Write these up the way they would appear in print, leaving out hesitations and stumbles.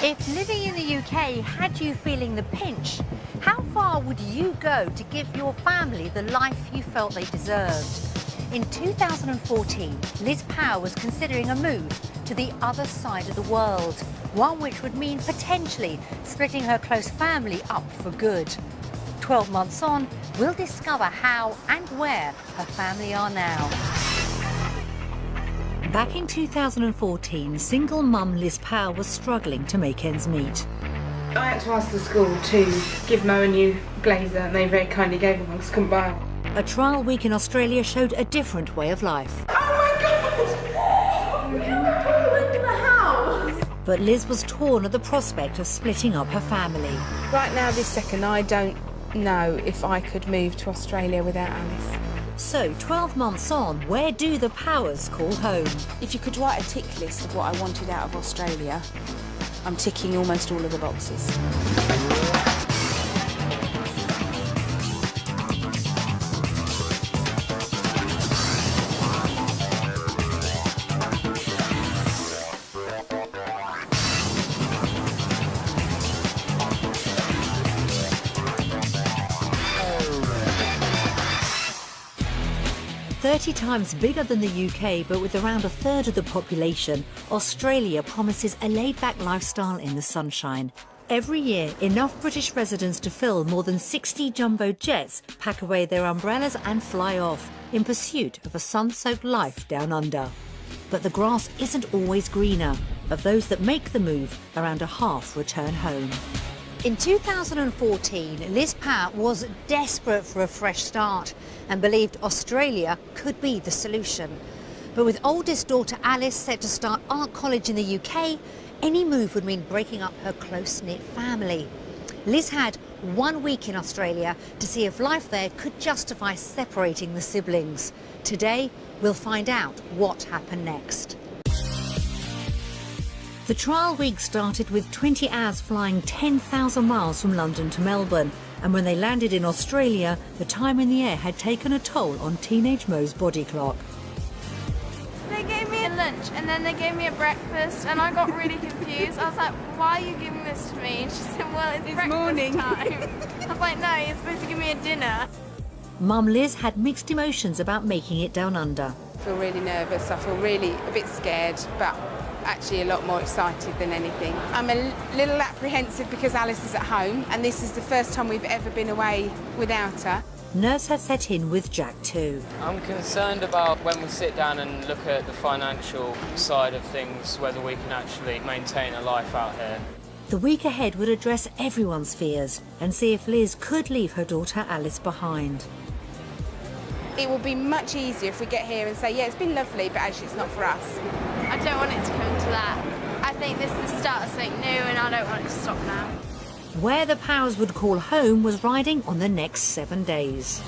If living in the UK had you feeling the pinch, how far would you go to give your family the life you felt they deserved? In 2014, Liz Power was considering a move to the other side of the world, one which would mean potentially splitting her close family up for good. 12 months on, we'll discover how and where her family are now. Back in 2014, single mum Liz Power was struggling to make ends meet. I had to ask the school to give Mo a new blazer and they very kindly gave him one because I couldn't buy one. A trial week in Australia showed a different way of life. Oh my God! Look at the house! But Liz was torn at the prospect of splitting up her family. Right now, this second, I don't know if I could move to Australia without Alice. So, 12 months on, where do the Powers call home? If you could write a tick list of what I wanted out of Australia, I'm ticking almost all of the boxes. 30 times bigger than the UK, but with around a third of the population, Australia promises a laid-back lifestyle in the sunshine. Every year, enough British residents to fill more than 60 jumbo jets pack away their umbrellas and fly off in pursuit of a sun-soaked life down under. But the grass isn't always greener. Of those that make the move, around a half return home. In 2014, Liz Power was desperate for a fresh start and believed Australia could be the solution. But with oldest daughter Alice set to start art college in the UK, any move would mean breaking up her close-knit family. Liz had 1 week in Australia to see if life there could justify separating the siblings. Today, we'll find out what happened next. The trial week started with 20 hours flying 10,000 miles from London to Melbourne, and when they landed in Australia, the time in the air had taken a toll on teenage Mo's body clock. They gave me a lunch and then they gave me a breakfast and I got really confused. I was like, why are you giving this to me? And she said, well, it's breakfast morning time. I was like, no, you're supposed to give me a dinner. Mum Liz had mixed emotions about making it down under. I feel really nervous, I feel really a bit scared, but actually a lot more excited than anything. I'm a little apprehensive because Alice is at home and this is the first time we've ever been away without her. Nerves had set in with Jack too. I'm concerned about when we sit down and look at the financial side of things, whether we can actually maintain a life out here. The week ahead would address everyone's fears and see if Liz could leave her daughter Alice behind. It will be much easier if we get here and say, yeah, it's been lovely, but actually it's not for us. I don't want it to come to that. I think this is the start of something new and I don't want it to stop now. Where the Powers would call home was riding on the next 7 days.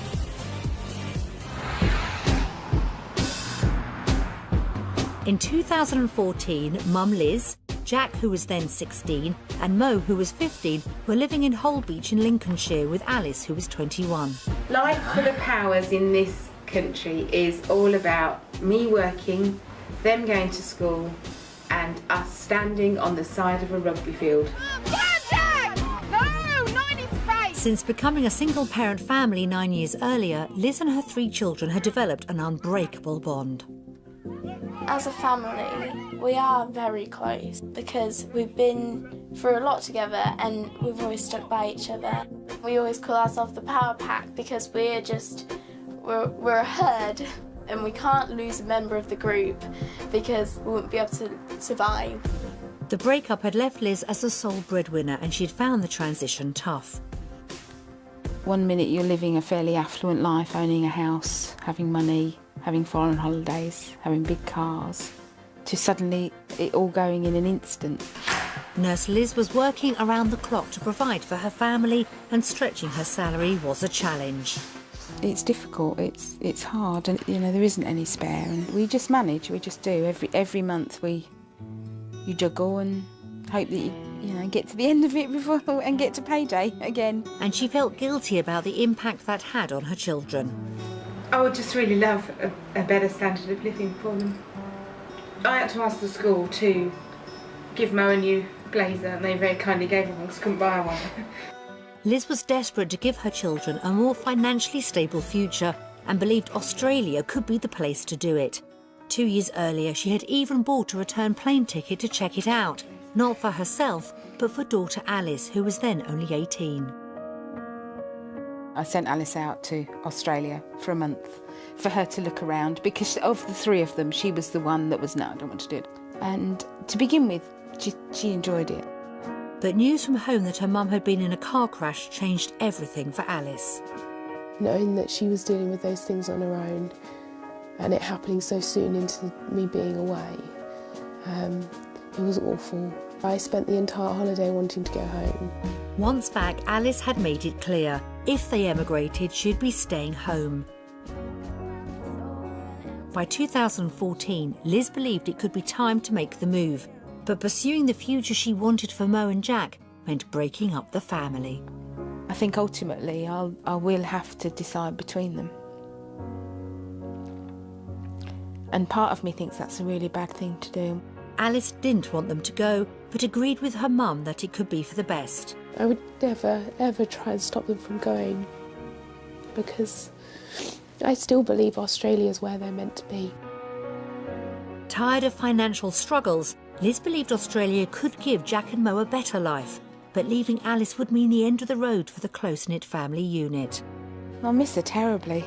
In 2014, Mum Liz, Jack, who was then 16, and Mo, who was 15, were living in Holbeach in Lincolnshire with Alice, who was 21. Life for the Powers in this country is all about me working, them going to school, and us standing on the side of a rugby field. Since becoming a single-parent family 9 years earlier, Liz and her 3 children had developed an unbreakable bond. As a family, we are very close because we've been through a lot together and we've always stuck by each other. We always call ourselves the Power Pack because we're a herd and we can't lose a member of the group because we wouldn't be able to survive. The breakup had left Liz as the sole breadwinner and she'd found the transition tough. 1 minute you're living a fairly affluent life, owning a house, having money, having foreign holidays, having big cars, to suddenly it all going in an instant. Nurse Liz was working around the clock to provide for her family, and stretching her salary was a challenge. It's difficult, it's hard, and you know there isn't any spare, and we just manage, we just do. Every month you juggle and hope that you know get to the end of it before and get to payday again. And she felt guilty about the impact that had on her children. I would just really love a better standard of living for them. I had to ask the school to give Mo a new blazer, and they very kindly gave me one because I couldn't buy one. Liz was desperate to give her children a more financially stable future and believed Australia could be the place to do it. 2 years earlier, she had even bought a return plane ticket to check it out, not for herself, but for daughter Alice, who was then only 18. I sent Alice out to Australia for a month for her to look around, because of the three of them, she was the one that was, no, I don't want to do it. And to begin with, she enjoyed it. But news from home that her mum had been in a car crash changed everything for Alice. Knowing that she was dealing with those things on her own and it happening so soon into me being away, it was awful. I spent the entire holiday wanting to go home. Once back, Alice had made it clear, if they emigrated, she'd be staying home. By 2014, Liz believed it could be time to make the move, but pursuing the future she wanted for Mo and Jack meant breaking up the family. I think ultimately I will have to decide between them. And part of me thinks that's a really bad thing to do. Alice didn't want them to go, but agreed with her mum that it could be for the best. I would never, ever try and stop them from going, because I still believe Australia's where they're meant to be. Tired of financial struggles, Liz believed Australia could give Jack and Mo a better life, but leaving Alice would mean the end of the road for the close-knit family unit. I miss her terribly.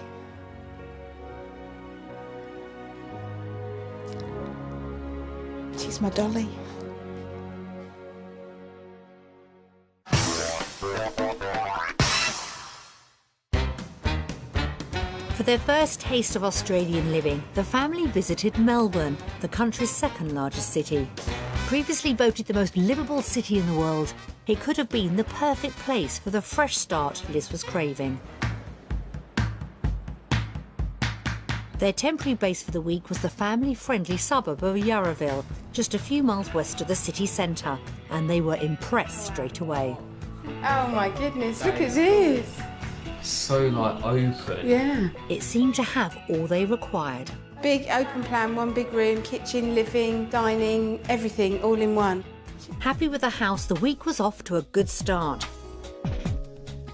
She's my dolly. For their first taste of Australian living, the family visited Melbourne, the country's second largest city. Previously voted the most livable city in the world, it could have been the perfect place for the fresh start Liz was craving. Their temporary base for the week was the family-friendly suburb of Yarraville, just a few miles west of the city centre, and they were impressed straight away. Oh my goodness, look at this! So, like, open. Yeah. It seemed to have all they required. Big open plan, one big room, kitchen, living, dining, everything all in one. Happy with the house, the week was off to a good start.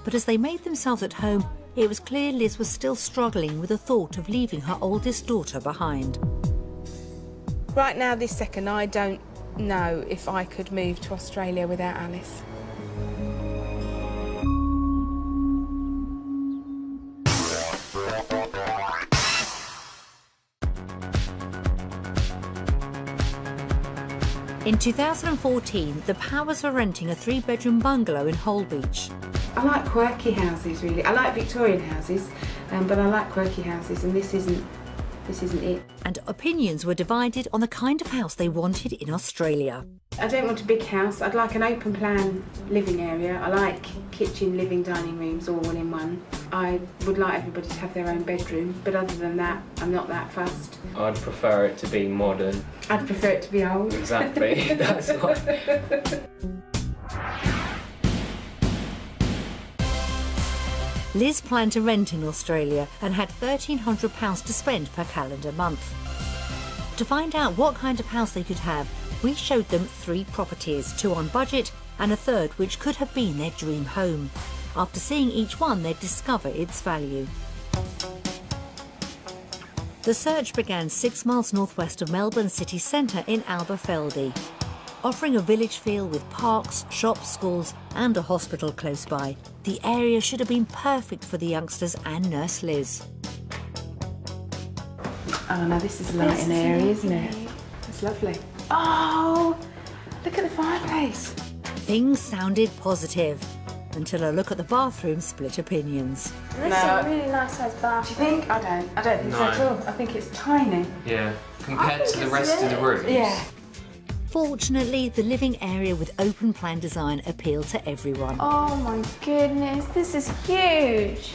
But as they made themselves at home, it was clear Liz was still struggling with the thought of leaving her oldest daughter behind. Right now, this second, I don't know if I could move to Australia without Alice. In 2014, the Powers were renting a 3-bedroom bungalow in Holbeach. I like quirky houses, really. I like Victorian houses, but I like quirky houses, and this isn't it. And opinions were divided on the kind of house they wanted in Australia. I don't want a big house. I'd like an open plan living area. I like kitchen, living, dining rooms all in one. I would like everybody to have their own bedroom, but other than that, I'm not that fussed. I'd prefer it to be modern. I'd prefer it to be old. Exactly, that's what. Liz planned to rent in Australia and had £1,300 to spend per calendar month. To find out what kind of house they could have, we showed them 3 properties, 2 on budget and a third which could have been their dream home. After seeing each one, they'd discover its value. The search began 6 miles northwest of Melbourne city centre in Alberfeldy. Offering a village feel with parks, shops, schools and a hospital close by, the area should have been perfect for the youngsters and Nurse Liz. Oh, now this is a lighting area, isn't it? It's lovely. Oh, look at the fireplace. Things sounded positive, until a look at the bathroom split opinions. This is a really nice sized bathroom. Do you think? I don't think so at all. I think it's tiny. Yeah, compared to the rest of the rooms. Yeah. Fortunately, the living area with open plan design appealed to everyone. Oh my goodness, this is huge.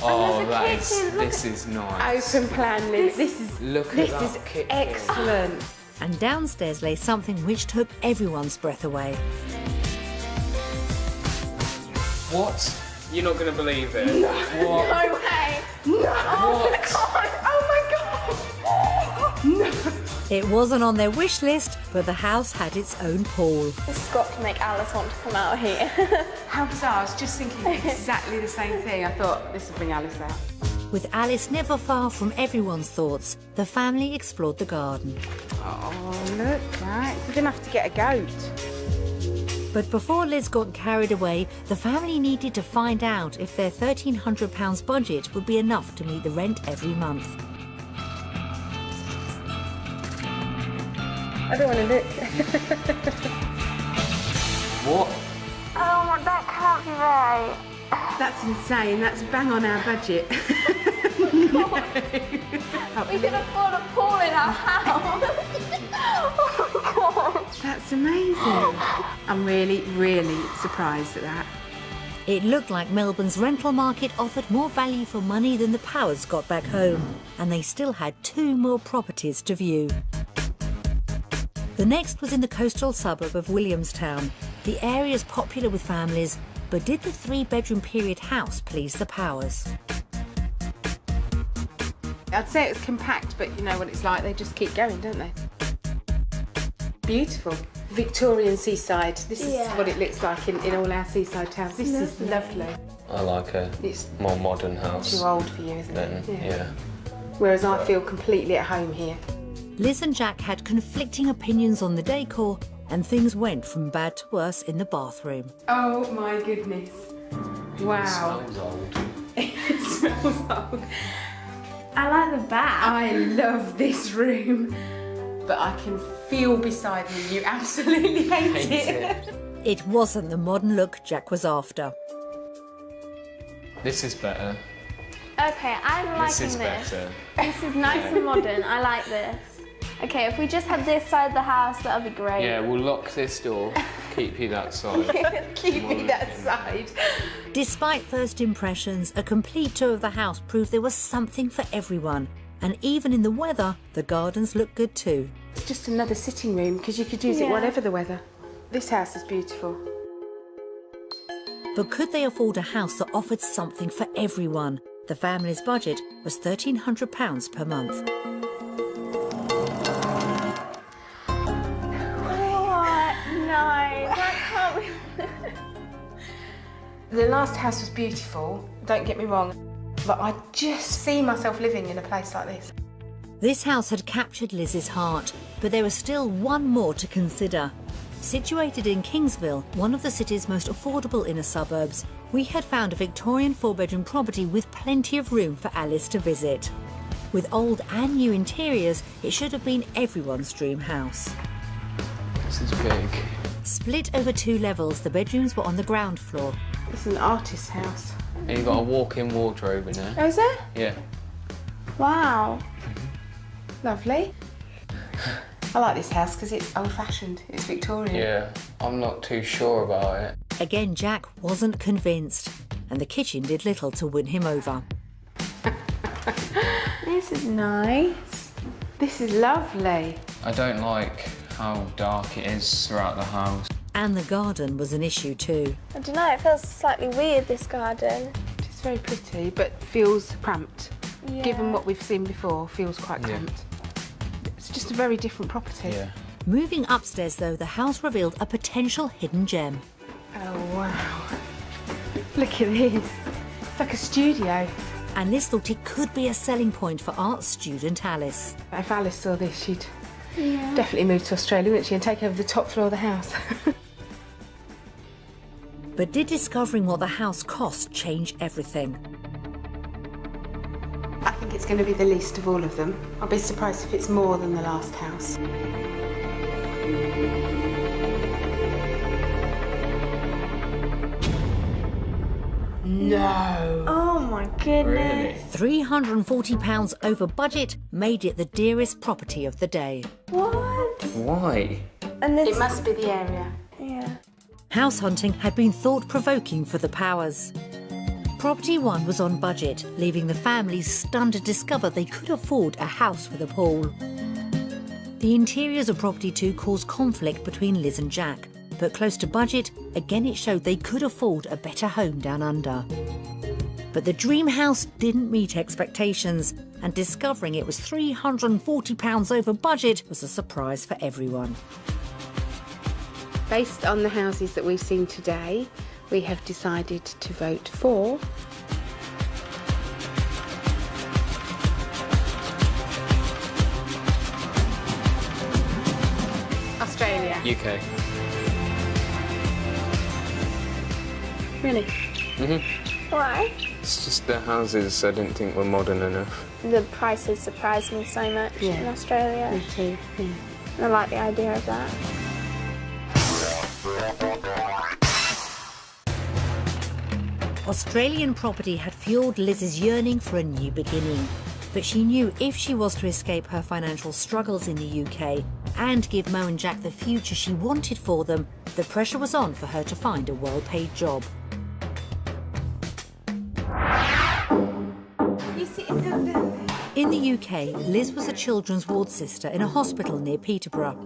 Oh, there's a kitchen, this is nice. Open plan living. This is kitchen. Excellent. And downstairs lay something which took everyone's breath away. What? You're not going to believe it. No. What? No way. No. What? Oh my God. Oh my God. No. It wasn't on their wish list, but the house had its own pool. This has got to make Alice want to come out here. How bizarre, I was just thinking exactly the same thing. I thought this would bring Alice out. With Alice never far from everyone's thoughts, the family explored the garden. Oh, look, right. We're going to have to get a goat. But before Liz got carried away, the family needed to find out if their £1,300 budget would be enough to meet the rent every month. I don't want to look. What? Oh, that can't be right. That's insane. That's bang on our budget. We can afford a pool in our house. Oh, God. That's amazing. I'm really, really surprised at that. It looked like Melbourne's rental market offered more value for money than the Powers got back home, and they still had 2 more properties to view. The next was in the coastal suburb of Williamstown. The area's popular with families, but did the 3-bedroom period house please the Powers? I'd say it was compact, but you know what it's like, they just keep going, don't they? Beautiful. Victorian seaside. This is what it looks like in all our seaside towns. This is lovely. I like a more modern house. Too old for you, isn't it? Yeah. Whereas I feel completely at home here. Liz and Jack had conflicting opinions on the decor, and things went from bad to worse in the bathroom. Oh my goodness. Wow. It smells old. It smells old. I like the bath. I love this room, but I can feel beside me you absolutely hate it. It wasn't the modern look Jack was after. This is better. Okay, I'm liking This is this. better. This is nice and modern. I like this. Okay, if we just had this side of the house, that would be great. Yeah, we'll lock this door, keep you that side. Keep me that side. Despite first impressions, a complete tour of the house proved there was something for everyone. And even in the weather, the gardens looked good too. It's just another sitting room because you could use it whatever the weather. This house is beautiful. But could they afford a house that offered something for everyone? The family's budget was £1,300 per month. What? No, that can't be. The last house was beautiful, don't get me wrong, but I just see myself living in a place like this. This house had captured Liz's heart, but there was still one more to consider. Situated in Kingsville, one of the city's most affordable inner suburbs, we had found a Victorian 4-bedroom property with plenty of room for Alice to visit. With old and new interiors, it should have been everyone's dream house. This is big. Split over 2 levels, the bedrooms were on the ground floor. It's an artist's house. And you've got a walk-in wardrobe in there. Oh, is there? Yeah. Wow. Lovely. I like this house because it's old-fashioned, it's Victorian. Yeah, I'm not too sure about it. Again, Jack wasn't convinced, and the kitchen did little to win him over. This is nice. This is lovely. I don't like how dark it is throughout the house. And the garden was an issue too. I don't know, it feels slightly weird, this garden. It's very pretty, but feels cramped. Yeah. Given what we've seen before, feels quite cramped. It's just a very different property. Yeah. Moving upstairs though, the house revealed a potential hidden gem. Oh, wow. Look at this. It's like a studio. And Liz thought it could be a selling point for art student Alice. If Alice saw this, she'd definitely move to Australia, wouldn't she, and take over the top floor of the house. But did discovering what the house cost change everything? I think it's going to be the least of all of them. I'll be surprised if it's more than the last house. No. Oh my goodness. £340 over budget made it the dearest property of the day. What? Why? And this. It must be the area. Yeah. House hunting had been thought-provoking for the Powers. Property 1 was on budget, leaving the families stunned to discover they could afford a house with a pool. The interiors of Property 2 caused conflict between Liz and Jack, but close to budget, again it showed they could afford a better home down under. But the dream house didn't meet expectations. and discovering it was £340 over budget was a surprise for everyone. Based on the houses that we've seen today, we have decided to vote for Australia. UK. Really? Why? It's just the houses I didn't think were modern enough. The prices surprised me so much in Australia. Me too, yeah. I like the idea of that. Australian property had fuelled Liz's yearning for a new beginning. But she knew if she was to escape her financial struggles in the UK and give Mo and Jack the future she wanted for them, the pressure was on for her to find a well-paid job. In the UK, Liz was a children's ward sister in a hospital near Peterborough.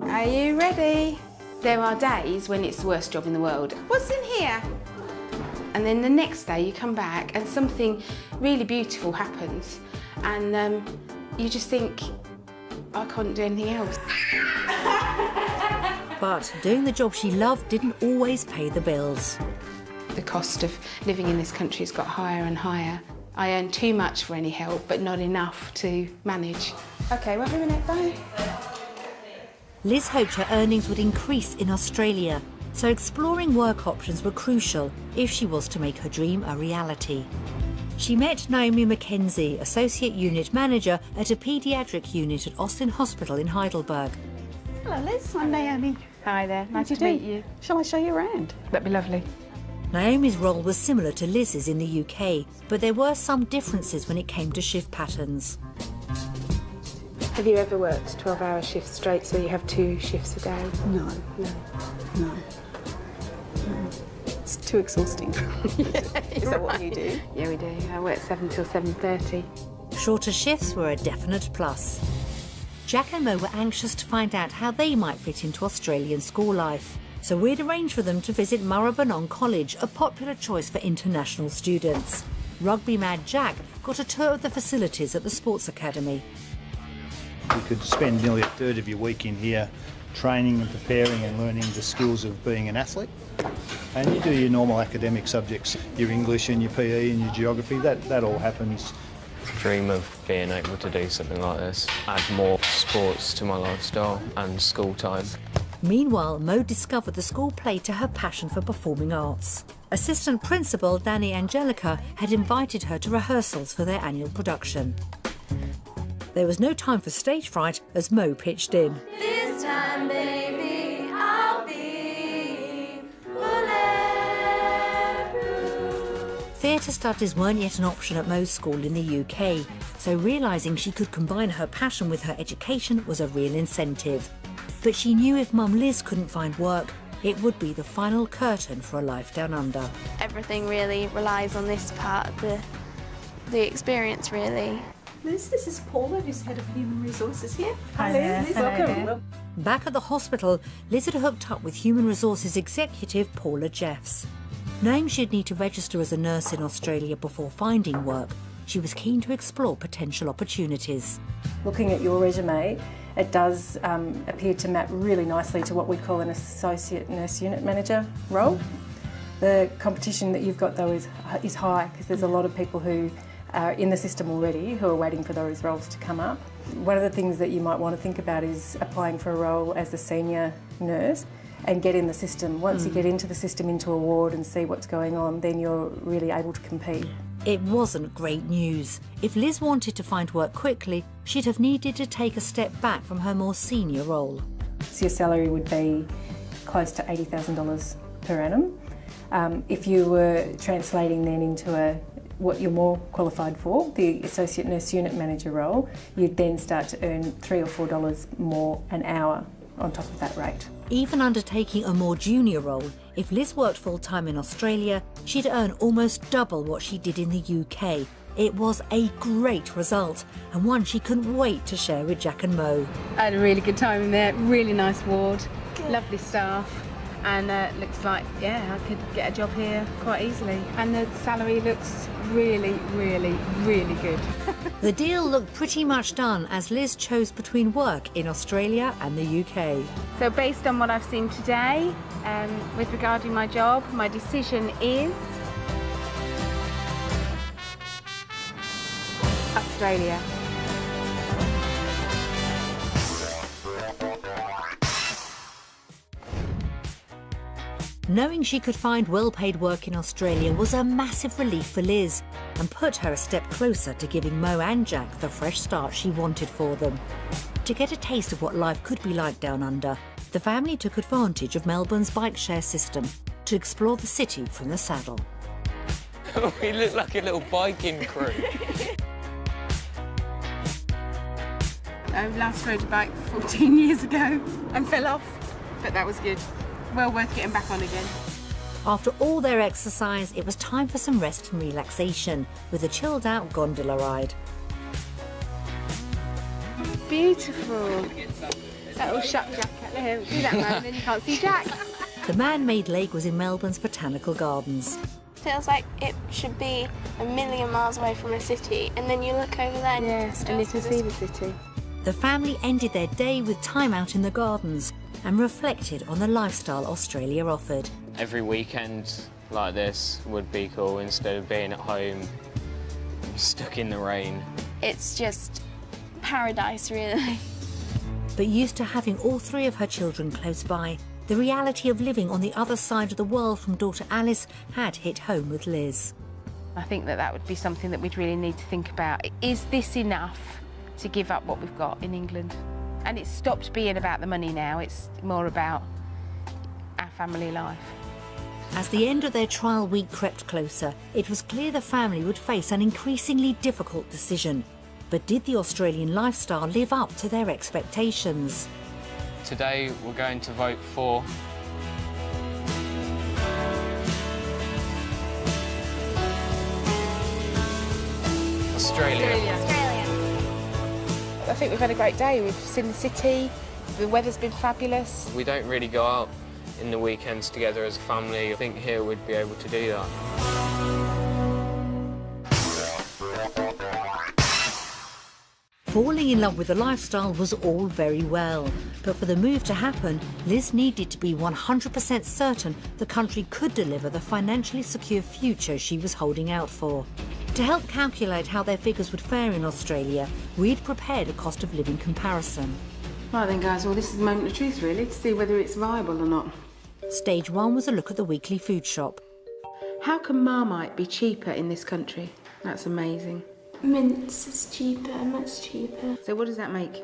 Are you ready? There are days when it's the worst job in the world. What's in here? And then the next day you come back and something really beautiful happens and you just think, I can't do anything else. But doing the job she loved didn't always pay the bills. The cost of living in this country has got higher and higher. I earn too much for any help, but not enough to manage. OK, wait a minute, bye. Liz hoped her earnings would increase in Australia, so exploring work options were crucial if she was to make her dream a reality. She met Naomi Mackenzie, Associate Unit Manager at a paediatric unit at Austin Hospital in Heidelberg. Hello Liz, I'm Naomi. Hi there, nice to meet you. Shall I show you around? That'd be lovely. Naomi's role was similar to Liz's in the UK, but there were some differences when it came to shift patterns. Have you ever worked 12-hour shifts straight, so you have 2 shifts a day? No. It's too exhausting. Is that what you do? Yeah, we do. I work 7 till 7:30. Shorter shifts were a definite plus. Jack and Mo were anxious to find out how they might fit into Australian school life, so we'd arranged for them to visit Maribyrnong College, a popular choice for international students. Rugby mad Jack got a tour of the facilities at the sports academy. You could spend nearly a third of your week in here training and preparing and learning the skills of being an athlete. And you do your normal academic subjects, your English and your PE and your geography, that all happens. Dream of being able to do something like this, add more sports to my lifestyle and school time. Meanwhile, Mo discovered the school played to her passion for performing arts. Assistant Principal Danny Angelica had invited her to rehearsals for their annual production. There was no time for stage fright as Mo pitched in. This time, baby, I'll be bulletproof. Theatre studies weren't yet an option at Mo's school in the UK, so realising she could combine her passion with her education was a real incentive. But she knew if Mum Liz couldn't find work, it would be the final curtain for a life down under. Everything really relies on this part of the experience, really. Liz, this is Paula, who's Head of Human Resources here. Hi there. Liz, Hello welcome. there. Back at the hospital, Liz had hooked up with Human Resources executive Paula Jeffs. Knowing she'd need to register as a nurse in Australia before finding work, she was keen to explore potential opportunities. Looking at your resume, it does appear to map really nicely to what we call an Associate Nurse Unit Manager role. The competition that you've got though is high because there's a lot of people who are in the system already who are waiting for those roles to come up. One of the things that you might want to think about is applying for a role as the senior nurse and get in the system. Once you get into the system, into a ward and see what's going on, then you're really able to compete. It wasn't great news. If Liz wanted to find work quickly, she'd have needed to take a step back from her more senior role. So your salary would be close to $80,000 per annum. If you were translating then into what you're more qualified for, the Associate Nurse Unit Manager role, you'd then start to earn $3 or $4 more an hour on top of that rate. Even undertaking a more junior role, if Liz worked full-time in Australia, she'd earn almost double what she did in the UK. It was a great result, and one she couldn't wait to share with Jack and Mo. I had a really good time in there, really nice ward, lovely staff, and looks like, yeah, I could get a job here quite easily. And the salary looks really, really, really good. The deal looked pretty much done as Liz chose between work in Australia and the UK. So based on what I've seen today, with regarding my job, my decision is Australia. Knowing she could find well-paid work in Australia was a massive relief for Liz and put her a step closer to giving Mo and Jack the fresh start she wanted for them. To get a taste of what life could be like down under, the family took advantage of Melbourne's bike share system to explore the city from the saddle. We look like a little biking crew. I last rode a bike 14 years ago and fell off, but that was good. Well worth getting back on again. After all their exercise, it was time for some rest and relaxation with a chilled-out gondola ride. Beautiful. That'll shut Jack at the home. Do that, man, then you can't see Jack. The man-made lake was in Melbourne's botanical gardens. Feels like it should be a million miles away from a city, and then you look over there and you can see the city. The family ended their day with time out in the gardens and reflected on the lifestyle Australia offered. Every weekend like this would be cool instead of being at home stuck in the rain. It's just paradise, really. But used to having all three of her children close by, the reality of living on the other side of the world from daughter Alice had hit home with Liz. I think that would be something that we'd really need to think about. Is this enough to give up what we've got in England? And it's stopped being about the money now, it's more about our family life. As the end of their trial week crept closer, it was clear the family would face an increasingly difficult decision. But did the Australian lifestyle live up to their expectations? Today we're going to vote for Australia. I think we've had a great day. We've seen the city, the weather's been fabulous. We don't really go out in the weekends together as a family. I think here we'd be able to do that. Falling in love with the lifestyle was all very well, but for the move to happen, Liz needed to be 100% certain the country could deliver the financially secure future she was holding out for. To help calculate how their figures would fare in Australia, we'd prepared a cost of living comparison. Right then, guys, well, this is the moment of truth, really, to see whether it's viable or not. Stage one was a look at the weekly food shop. How can Marmite be cheaper in this country? That's amazing. Mince is cheaper, much cheaper. So what does that make?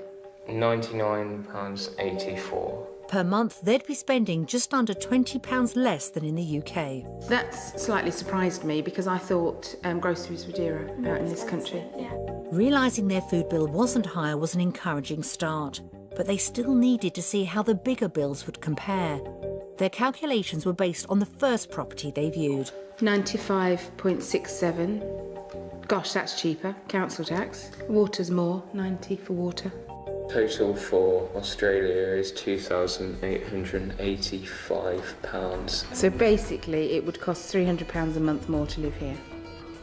£99.84. Per month, they'd be spending just under £20 less than in the UK. That's slightly surprised me because I thought groceries were dearer out in this country. Yeah. Realising their food bill wasn't higher was an encouraging start, but they still needed to see how the bigger bills would compare. Their calculations were based on the first property they viewed. 95.67. Gosh, that's cheaper. Council tax. Water's more. 90 for water. Total for Australia is £2,885. So basically, it would cost £300 a month more to live here.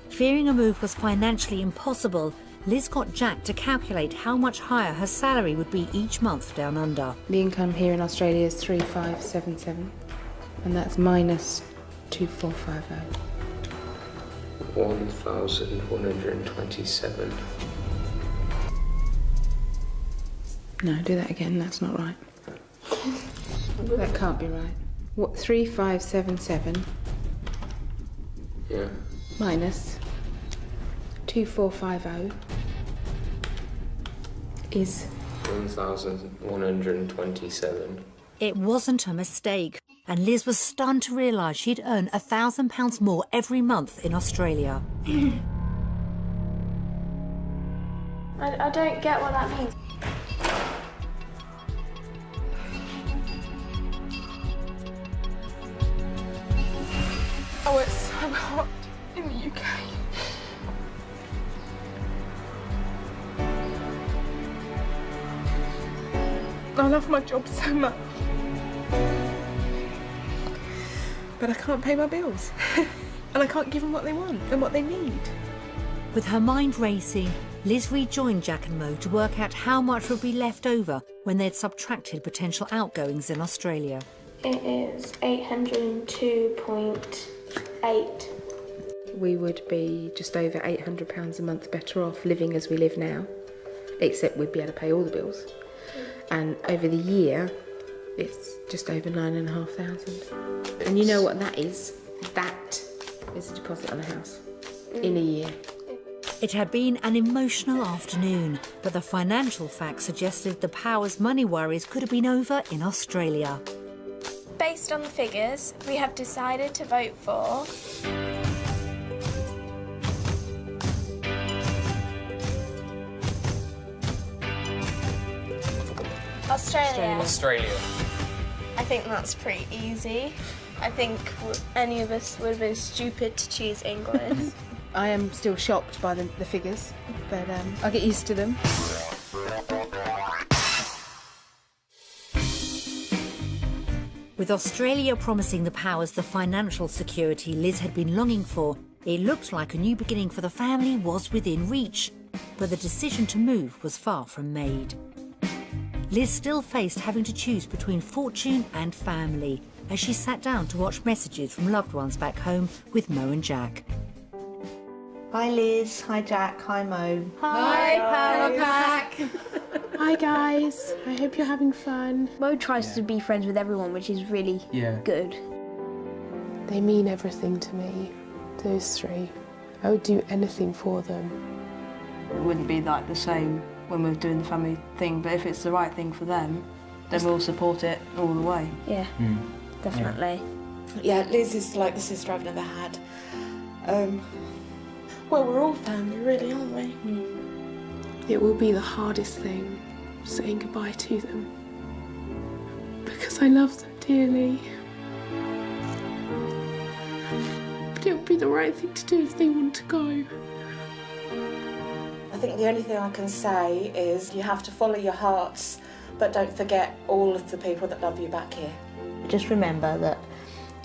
Fearing a move was financially impossible, Liz got Jack to calculate how much higher her salary would be each month down under. The income here in Australia is 3,577, and that's minus 2,450. 1,127. No, do that again, that's not right. That can't be right. What, 3,577? Yeah. Minus 2,450 is 1,127. It wasn't a mistake, and Liz was stunned to realise she'd earn £1,000 more every month in Australia. I don't get what that means. Oh, it's so hot in the UK. I love my job so much. but I can't pay my bills. And I can't give them what they want and what they need. With her mind racing, Liz rejoined Jack and Mo to work out how much would be left over when they'd subtracted potential outgoings in Australia. It is 802.8. We would be just over £800 a month better off living as we live now, except we'd be able to pay all the bills. And over the year, it's just over 9,500. And you know what that is? That is a deposit on a house in a year. It had been an emotional afternoon, but the financial facts suggested the Powers' money worries could have been over in Australia. Based on the figures, we have decided to vote for Australia. I think that's pretty easy. I think any of us would have been stupid to choose England. I am still shocked by the figures, but I'll get used to them. With Australia promising the Powers the financial security Liz had been longing for, it looked like a new beginning for the family was within reach. But the decision to move was far from made. Liz still faced having to choose between fortune and family as she sat down to watch messages from loved ones back home with Mo and Jack. Hi Liz, hi Jack, hi Mo. Hi, Power Pack. Hi guys, I hope you're having fun. Mo tries to be friends with everyone, which is really good. They mean everything to me, those three. I would do anything for them. It wouldn't be like the same when we're doing the family thing, but if it's the right thing for them, then we'll support it all the way. Yeah, definitely. Yeah, Liz is like the sister I've never had. Well, we're all family, really, aren't we? It will be the hardest thing, saying goodbye to them. Because I love them dearly. But it would be the right thing to do if they want to go. I think the only thing I can say is you have to follow your hearts, but don't forget all of the people that love you back here. Just remember that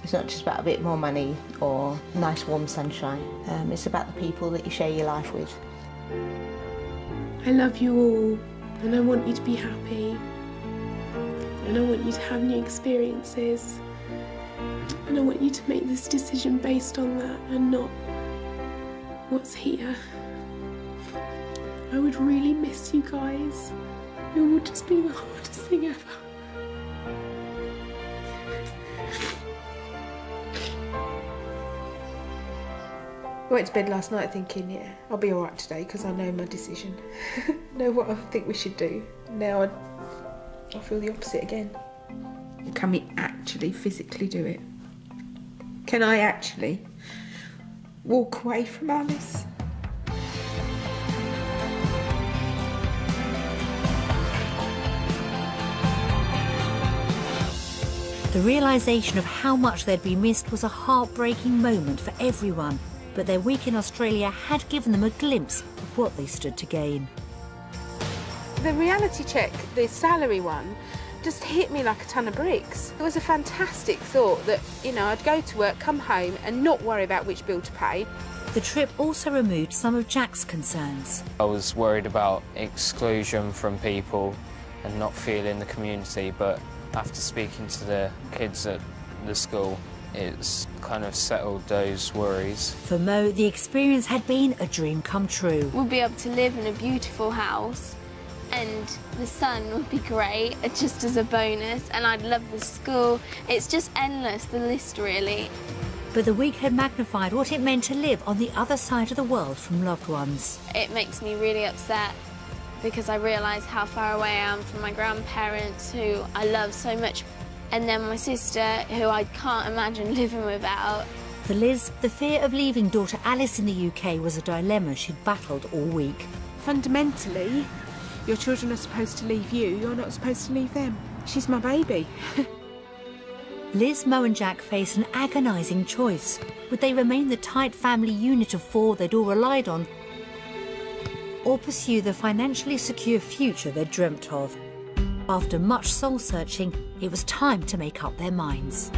it's not just about a bit more money or nice warm sunshine. It's about the people that you share your life with. I love you all, and I want you to be happy. And I want you to have new experiences. And I want you to make this decision based on that and not what's here. I would really miss you guys. It would just be the hardest thing ever. I went to bed last night thinking, yeah, I'll be all right today because I know my decision. Know what I think we should do. Now I feel the opposite again. Can we actually physically do it? Can I actually walk away from Alice? The realisation of how much they'd be missed was a heartbreaking moment for everyone, but their week in Australia had given them a glimpse of what they stood to gain. The reality check, the salary one, just hit me like a ton of bricks. It was a fantastic thought that, you know, I'd go to work, come home and not worry about which bill to pay. The trip also removed some of Jack's concerns. I was worried about exclusion from people and not feeling the community, but after speaking to the kids at the school, it's kind of settled those worries. For Mo, the experience had been a dream come true. We'll be able to live in a beautiful house and the sun would be great, just as a bonus, and I'd love the school. It's just endless, the list really. But the week had magnified what it meant to live on the other side of the world from loved ones. It makes me really upset because I realise how far away I am from my grandparents, who I love so much, and then my sister, who I can't imagine living without. For Liz, the fear of leaving daughter Alice in the UK was a dilemma she'd battled all week. Fundamentally, your children are supposed to leave you, you're not supposed to leave them. She's my baby. Liz, Mo and Jack faced an agonising choice. Would they remain the tight family unit of four they'd all relied on, or pursue the financially secure future they'd dreamt of? After much soul-searching, it was time to make up their minds.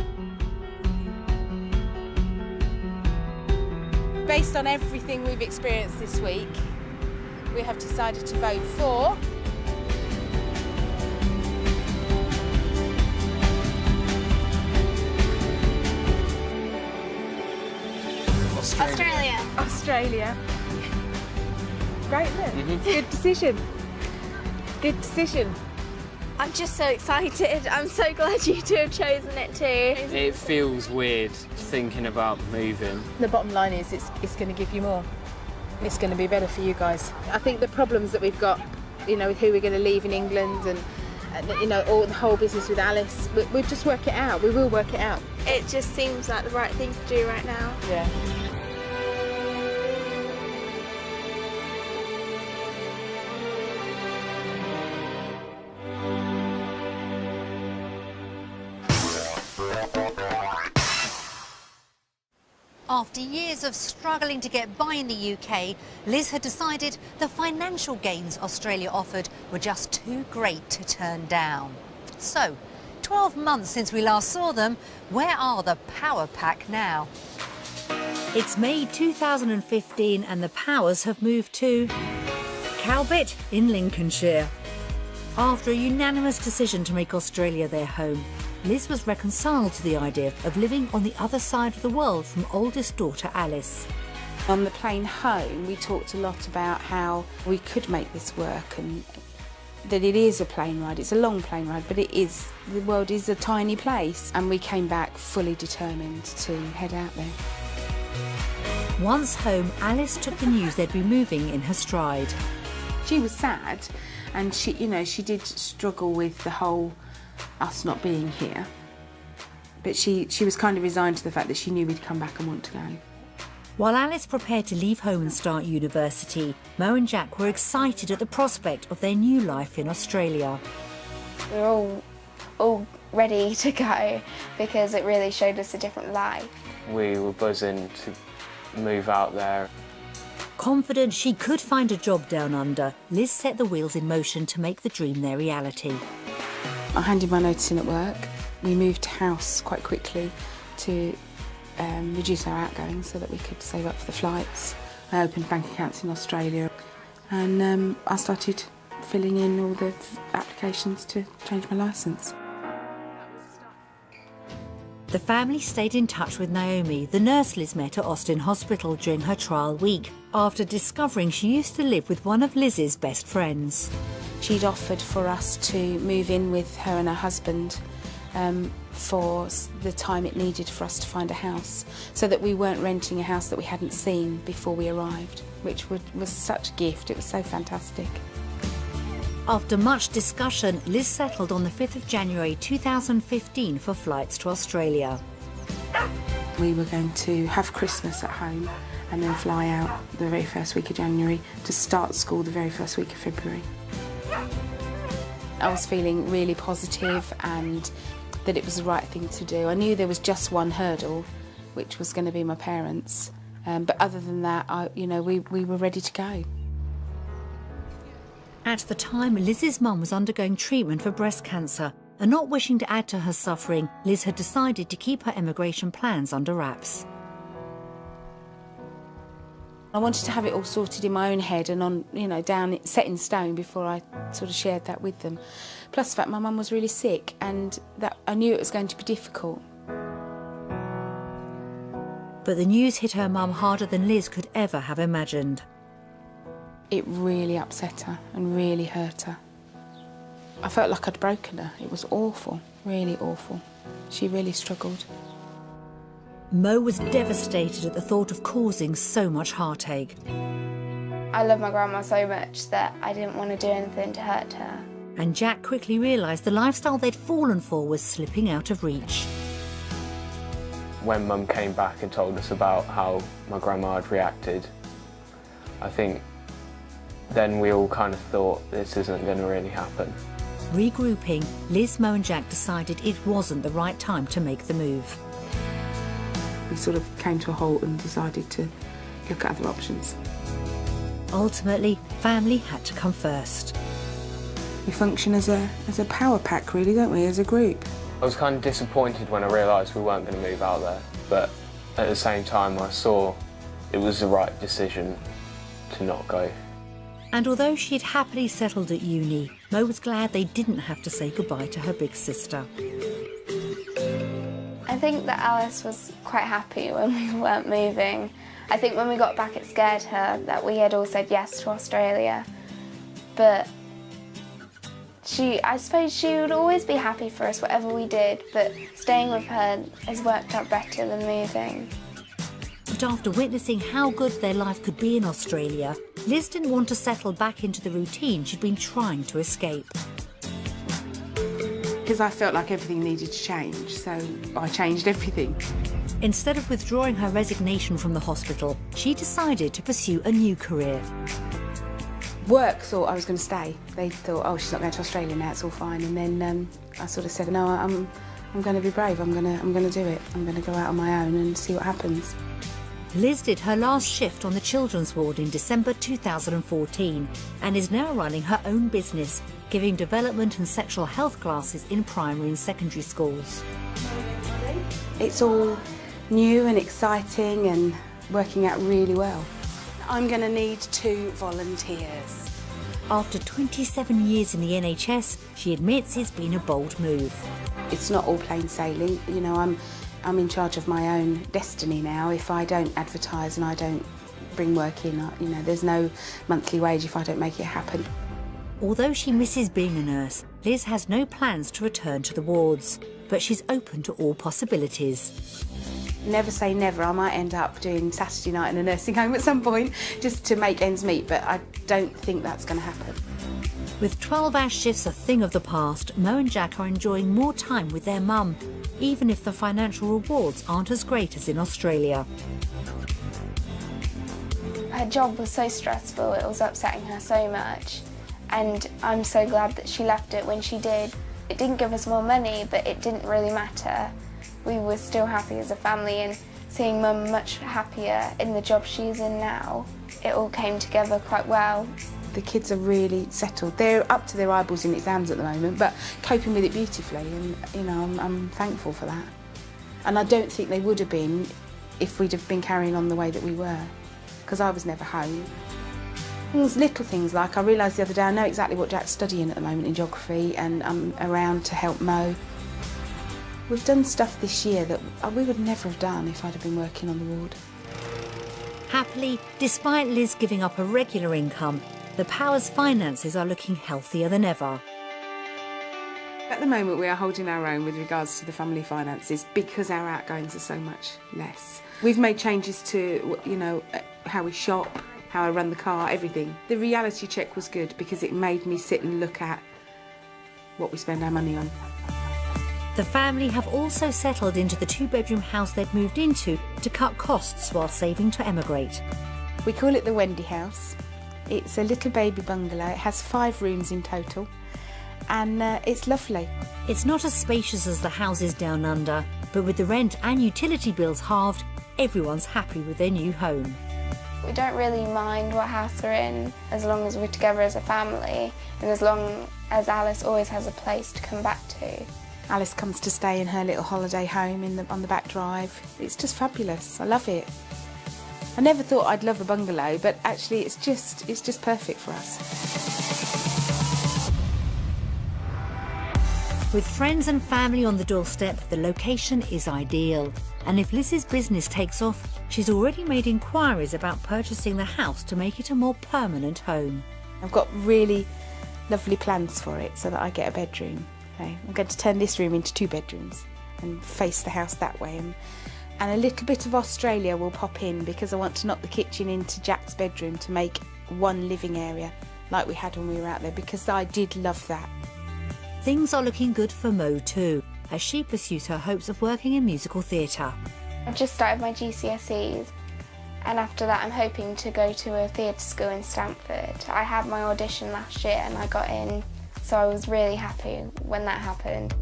based on everything we've experienced this week, we have decided to vote for Australia. Australia. Great then. Good decision. Good decision. I'm just so excited. I'm so glad you two have chosen it too. It feels weird thinking about moving. The bottom line is it's going to give you more. It's going to be better for you guys. I think the problems that we've got, you know, with who we're going to leave in England and you know, all the whole business with Alice, we'll just work it out. We will work it out. It just seems like the right thing to do right now. Yeah. After years of struggling to get by in the UK, Liz had decided the financial gains Australia offered were just too great to turn down. So, 12 months since we last saw them, where are the Power Pack now? It's May 2015 and the Powers have moved to Calbit in Lincolnshire. After a unanimous decision to make Australia their home, Liz was reconciled to the idea of living on the other side of the world from oldest daughter Alice. On the plane home, we talked a lot about how we could make this work and that it is a plane ride. It's a long plane ride, but the world is a tiny place. And we came back fully determined to head out there. Once home, Alice took the news they'd be moving in her stride. She was sad and she did struggle with the whole us not being here, but she was kind of resigned to the fact that she knew we'd come back and want to go. While Alice prepared to leave home and start university, Mo and Jack were excited at the prospect of their new life in Australia. We're all ready to go because it really showed us a different life. We were buzzing to move out there. Confident she could find a job down under, Liz set the wheels in motion to make the dream their reality. I handed my notice in at work. We moved house quite quickly to reduce our outgoings so that we could save up for the flights. I opened bank accounts in Australia and I started filling in all the applications to change my licence. The family stayed in touch with Naomi, the nurse Liz met at Austin Hospital during her trial week, after discovering she used to live with one of Liz's best friends. She'd offered for us to move in with her and her husband for the time it needed for us to find a house, so that we weren't renting a house that we hadn't seen before we arrived, which was such a gift. It was so fantastic. After much discussion, Liz settled on the 5th of January 2015 for flights to Australia. We were going to have Christmas at home and then fly out the very first week of January to start school the very first week of February. I was feeling really positive and that it was the right thing to do. I knew there was just one hurdle, which was going to be my parents. But other than that, we were ready to go. At the time, Liz's mum was undergoing treatment for breast cancer, and not wishing to add to her suffering, Liz had decided to keep her emigration plans under wraps. I wanted to have it all sorted in my own head and set in stone before I sort of shared that with them. Plus the fact my mum was really sick and that I knew it was going to be difficult. But the news hit her mum harder than Liz could ever have imagined. It really upset her and really hurt her. I felt like I'd broken her. It was awful, really awful. She really struggled. Mo was devastated at the thought of causing so much heartache. I love my grandma so much that I didn't want to do anything to hurt her. And Jack quickly realised the lifestyle they'd fallen for was slipping out of reach. When Mum came back and told us about how my grandma had reacted, I think then we all kind of thought this isn't going to really happen. Regrouping, Liz, Mo and Jack decided it wasn't the right time to make the move. We sort of came to a halt and decided to look at other options. Ultimately, family had to come first. We function as a power pack, really, don't we, as a group? I was kind of disappointed when I realised we weren't going to move out there, but at the same time I saw it was the right decision to not go. And although she had happily settled at uni, Mo was glad they didn't have to say goodbye to her big sister. I think that Alice was quite happy when we weren't moving. I think when we got back it scared her that we had all said yes to Australia. But I suppose she would always be happy for us whatever we did, but staying with her has worked out better than moving. But after witnessing how good their life could be in Australia, Liz didn't want to settle back into the routine she'd been trying to escape. Because I felt like everything needed to change, so I changed everything. Instead of withdrawing her resignation from the hospital, she decided to pursue a new career. Work thought I was going to stay. They thought, oh, she's not going to Australia now, it's all fine. And then I sort of said, no, I'm going to be brave. I'm going to do it. I'm going to go out on my own and see what happens. Liz did her last shift on the children's ward in December 2014 and is now running her own business, giving development and sexual health classes in primary and secondary schools. It's all new and exciting and working out really well. I'm going to need 2 volunteers. After 27 years in the NHS, she admits it's been a bold move. It's not all plain sailing. You know, I'm in charge of my own destiny now. If I don't advertise and I don't bring work in, you know, there's no monthly wage if I don't make it happen. Although she misses being a nurse, Liz has no plans to return to the wards, but she's open to all possibilities. Never say never. I might end up doing Saturday night in a nursing home at some point just to make ends meet, but I don't think that's going to happen. With 12-hour shifts a thing of the past, Mo and Jack are enjoying more time with their mum, even if the financial rewards aren't as great as in Australia. Her job was so stressful, it was upsetting her so much, and I'm so glad that she left it when she did. It didn't give us more money, but it didn't really matter. We were still happy as a family, and seeing Mum much happier in the job she's in now, it all came together quite well. The kids are really settled. They're up to their eyeballs in exams at the moment, but coping with it beautifully, and you know, I'm thankful for that. And I don't think they would have been if we'd have been carrying on the way that we were, because I was never home. Little things like I realised the other day I know exactly what Jack's studying at the moment in geography, and I'm around to help Mo. We've done stuff this year that we would never have done if I'd have been working on the ward. Happily, despite Liz giving up a regular income, the Powers' finances are looking healthier than ever. At the moment we are holding our own with regards to the family finances because our outgoings are so much less. We've made changes to, you know, how we shop, how I run the car, everything. The reality check was good because it made me sit and look at what we spend our money on. The family have also settled into the 2-bedroom house they'd moved into to cut costs while saving to emigrate. We call it the Wendy House. It's a little baby bungalow. It has 5 rooms in total, and it's lovely. It's not as spacious as the houses down under, but with the rent and utility bills halved, everyone's happy with their new home. We don't really mind what house we're in as long as we're together as a family, and as long as Alice always has a place to come back to. Alice comes to stay in her little holiday home on the back drive. It's just fabulous. I love it. I never thought I'd love a bungalow, but actually it's just perfect for us. With friends and family on the doorstep, the location is ideal. And if Liz's business takes off, she's already made inquiries about purchasing the house to make it a more permanent home. I've got really lovely plans for it so that I get a bedroom. Okay. I'm going to turn this room into 2 bedrooms and face the house that way. And a little bit of Australia will pop in because I want to knock the kitchen into Jack's bedroom to make one living area like we had when we were out there, because I did love that. Things are looking good for Mo too, as she pursues her hopes of working in musical theatre. I've just started my GCSEs, and after that I'm hoping to go to a theatre school in Stamford. I had my audition last year and I got in, so I was really happy when that happened.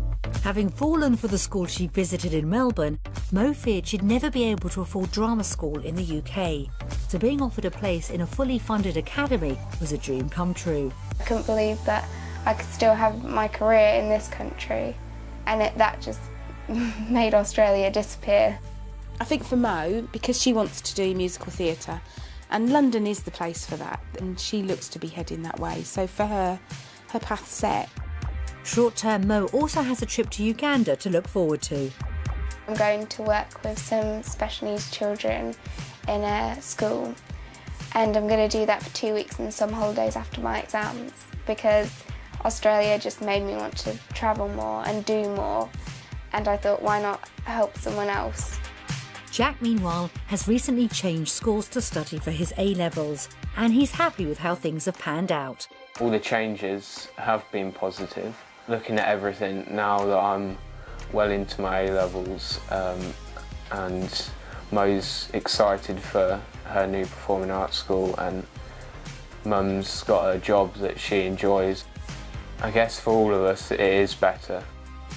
Having fallen for the school she visited in Melbourne, Mo feared she'd never be able to afford drama school in the UK. So being offered a place in a fully funded academy was a dream come true. I couldn't believe that I could still have my career in this country, and that just made Australia disappear. I think for Mo, because she wants to do musical theatre, and London is the place for that, and she looks to be heading that way. So for her, her path's set. Short-term Mo also has a trip to Uganda to look forward to. I'm going to work with some special needs children in a school, and I'm going to do that for 2 weeks and some holidays after my exams, because Australia just made me want to travel more and do more, and I thought, why not help someone else? Jack, meanwhile, has recently changed schools to study for his A-levels, and he's happy with how things have panned out. All the changes have been positive. Looking at everything now that I'm well into my A-levels, and Mo's excited for her new performing arts school, and Mum's got a job that she enjoys. I guess for all of us it is better.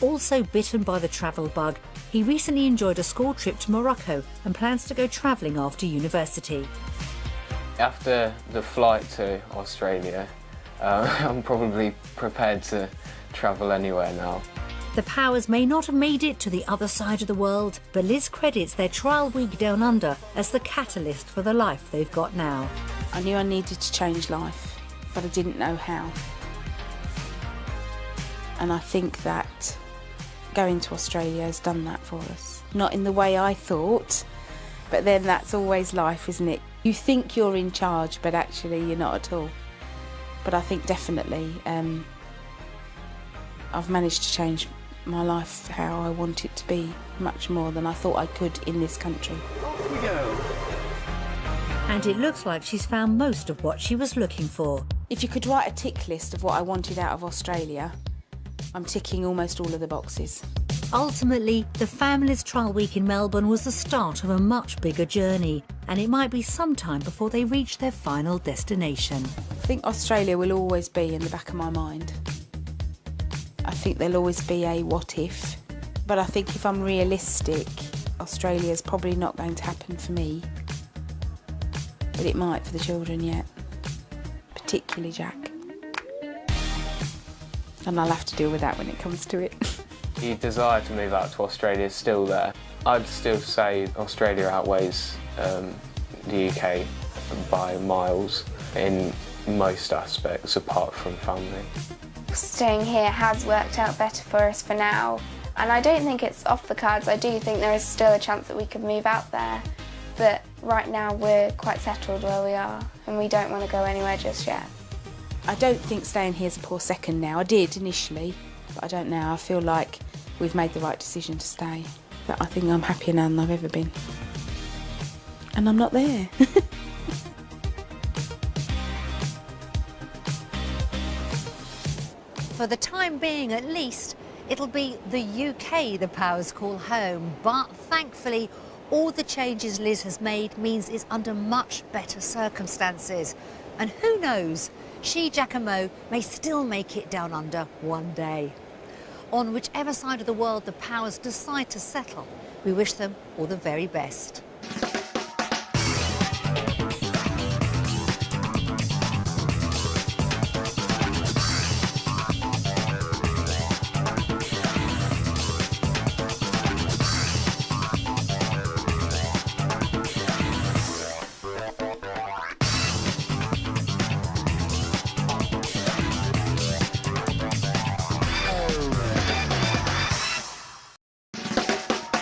Also bitten by the travel bug, he recently enjoyed a school trip to Morocco and plans to go travelling after university. After the flight to Australia, I'm probably prepared to travel anywhere now. The Powers may not have made it to the other side of the world, but Liz credits their trial week down under as the catalyst for the life they've got now. I knew I needed to change life, but I didn't know how. And I think that going to Australia has done that for us. Not in the way I thought, but then that's always life, isn't it? You think you're in charge, but actually you're not at all. But I think definitely I've managed to change my life how I want it to be, much more than I thought I could in this country. Off we go. And it looks like she's found most of what she was looking for. If you could write a tick list of what I wanted out of Australia, I'm ticking almost all of the boxes. Ultimately, the family's trial week in Melbourne was the start of a much bigger journey, and it might be some time before they reach their final destination. I think Australia will always be in the back of my mind. I think there'll always be a what if, but I think if I'm realistic, Australia's probably not going to happen for me, but it might for the children yet, particularly Jack. And I'll have to deal with that when it comes to it. The desire to move out to Australia is still there. I'd still say Australia outweighs the UK by miles in most aspects, apart from family. Staying here has worked out better for us for now, and I don't think it's off the cards. I do think there is still a chance that we could move out there, but right now we're quite settled where we are, and we don't want to go anywhere just yet. I don't think staying here is a poor second now. I did initially, but I don't now. I feel like we've made the right decision to stay. But I think I'm happier now than I've ever been. And I'm not there. For the time being, at least, it'll be the UK the Powers call home. But thankfully, all the changes Liz has made means it's under much better circumstances. And who knows, she, Jack and Mo may still make it down under one day. On whichever side of the world the Powers decide to settle, we wish them all the very best.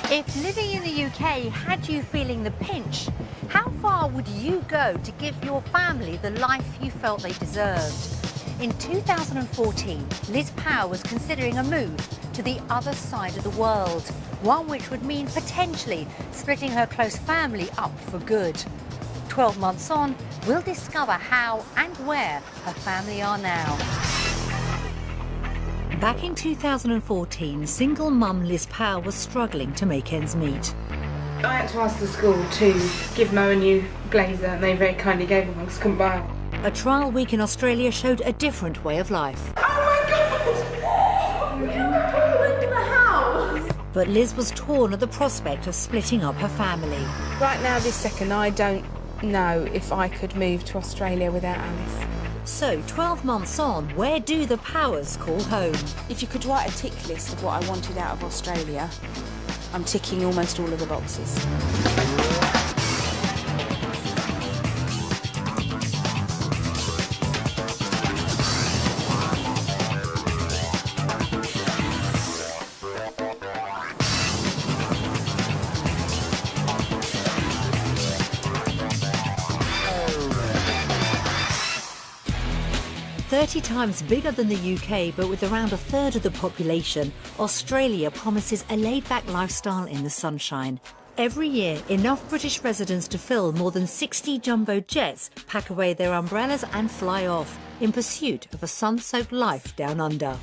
If living in the UK had you feeling the pinch, how far would you go to give your family the life you felt they deserved? In 2014, Liz Power was considering a move to the other side of the world, one which would mean potentially splitting her close family up for good. 12 months on, we'll discover how and where her family are now. Back in 2014, single mum Liz Power was struggling to make ends meet. I had to ask the school to give Mo a new blazer, and they very kindly gave him one because I couldn't buy one. A trial week in Australia showed a different way of life. Oh my God! We can pull into the house! But Liz was torn at the prospect of splitting up her family. Right now, this second, I don't know if I could move to Australia without Alice. So, 12 months on, where do the Powers call home? If you could write a tick list of what I wanted out of Australia, I'm ticking almost all of the boxes. 30 times bigger than the UK, but with around a third of the population, Australia promises a laid-back lifestyle in the sunshine. Every year, enough British residents to fill more than 60 jumbo jets pack away their umbrellas and fly off in pursuit of a sun-soaked life down under.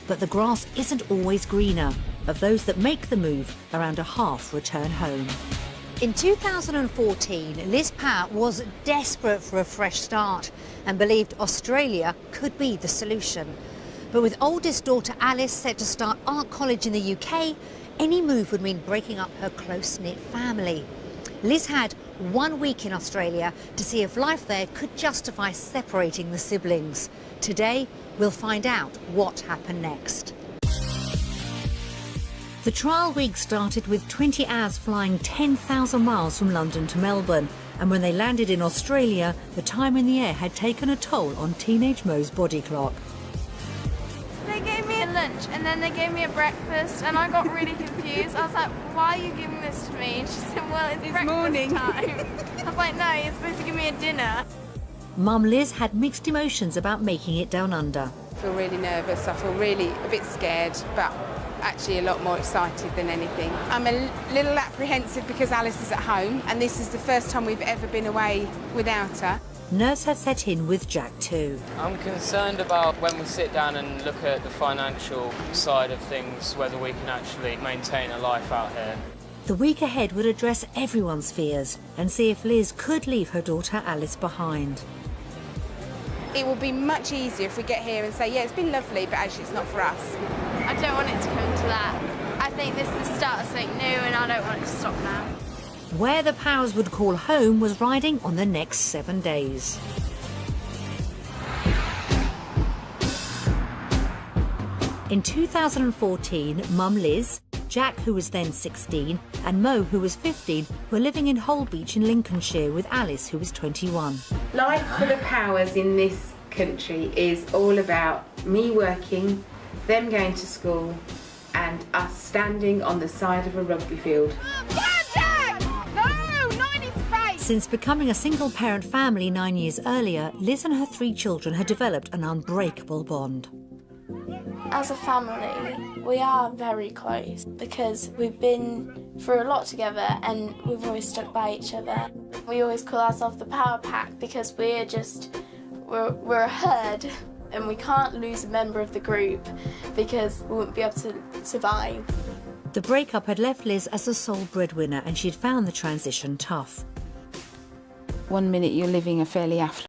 But the grass isn't always greener. Of those that make the move, around a half return home. In 2014, Liz Pat was desperate for a fresh start and believed Australia could be the solution. But with oldest daughter Alice set to start art college in the UK, any move would mean breaking up her close-knit family. Liz had 1 week in Australia to see if life there could justify separating the siblings. Today, we'll find out what happened next. The trial week started with 20 hours flying 10,000 miles from London to Melbourne, and when they landed in Australia, the time in the air had taken a toll on teenage Mo's body clock. They gave me a lunch and then they gave me a breakfast, and I got really confused. I was like, why are you giving this to me? And she said, well, it's breakfast morning time. I was like, no, you're supposed to give me a dinner. Mum Liz had mixed emotions about making it down under. I feel really nervous, I feel really a bit scared, but actually a lot more excited than anything. I'm a little apprehensive because Alice is at home, and this is the first time we've ever been away without her. Nerves have set in with Jack too. I'm concerned about when we sit down and look at the financial side of things, whether we can actually maintain a life out here. The week ahead would address everyone's fears and see if Liz could leave her daughter Alice behind. It will be much easier if we get here and say, yeah, it's been lovely, but actually it's not for us. I don't want it to come to that. I think this is the start of something new and I don't want it to stop now. Where the Powers would call home was riding on the next 7 days. In 2014, Mum Liz, Jack, who was then 16, and Mo, who was 15, were living in Holbeach in Lincolnshire with Alice, who was 21. Life for the Powers in this country is all about me working, them going to school, and us standing on the side of a rugby field. Since becoming a single-parent family 9 years earlier, Liz and her 3 children had developed an unbreakable bond. As a family, we are very close because we've been through a lot together and we've always stuck by each other. We always call ourselves the Power Pack because we're a herd and we can't lose a member of the group because we wouldn't be able to survive. The breakup had left Liz as the sole breadwinner and she'd found the transition tough. 1 minute you're living a fairly affluent